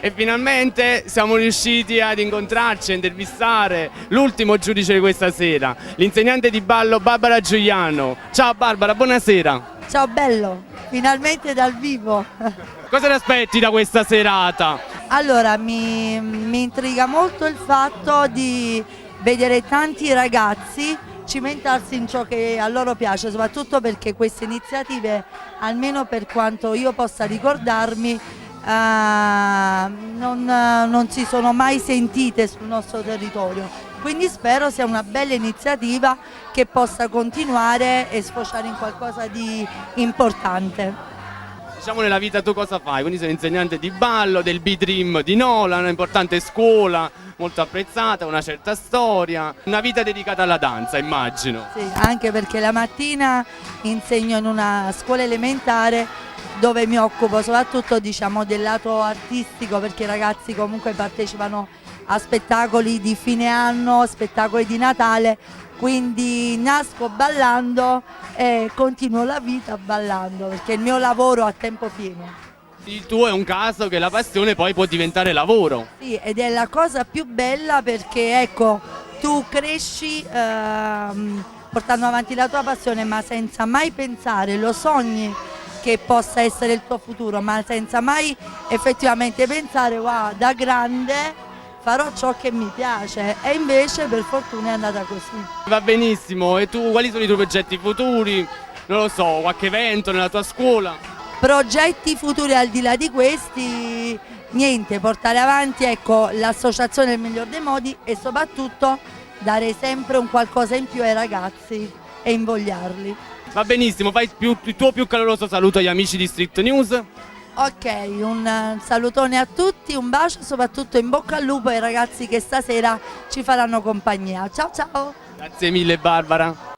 E finalmente siamo riusciti ad incontrarci, a intervistare l'ultimo giudice di questa sera, l'insegnante di ballo Barbara Giuliano. Ciao Barbara, buonasera. Ciao bello, finalmente dal vivo. Cosa ti aspetti da questa serata? Allora, mi intriga molto il fatto di vedere tanti ragazzi cimentarsi in ciò che a loro piace, soprattutto perché queste iniziative, almeno per quanto io possa ricordarmi, non si sono mai sentite sul nostro territorio. Quindi spero sia una bella iniziativa che possa continuare e sfociare in qualcosa di importante. Diciamo nella vita tu cosa fai? Quindi sei insegnante di ballo, del B-Dream di Nola, un'importante scuola, molto apprezzata, una certa storia, una vita dedicata alla danza, immagino. Sì, anche perché la mattina insegno in una scuola elementare dove mi occupo soprattutto, diciamo, del lato artistico, perché i ragazzi comunque partecipano a spettacoli di fine anno, spettacoli di Natale, quindi nasco ballando e continuo la vita ballando, perché è il mio lavoro a tempo pieno. Il tuo è un caso che la passione poi può diventare lavoro. Sì, ed è la cosa più bella perché ecco, tu cresci portando avanti la tua passione, ma senza mai pensare, lo sogni che possa essere il tuo futuro, ma senza mai effettivamente pensare wow, da grande farò ciò che mi piace, e invece per fortuna è andata così. Va benissimo, e tu quali sono i tuoi progetti futuri? Non lo so, qualche evento nella tua scuola? Progetti futuri al di là di questi, niente, portare avanti ecco, l'associazione nel miglior dei modi e soprattutto dare sempre un qualcosa in più ai ragazzi e invogliarli. Va benissimo, fai il tuo più caloroso saluto agli amici di Street News. Ok, un salutone a tutti, un bacio, soprattutto in bocca al lupo ai ragazzi che stasera ci faranno compagnia. Ciao ciao! Grazie mille Barbara.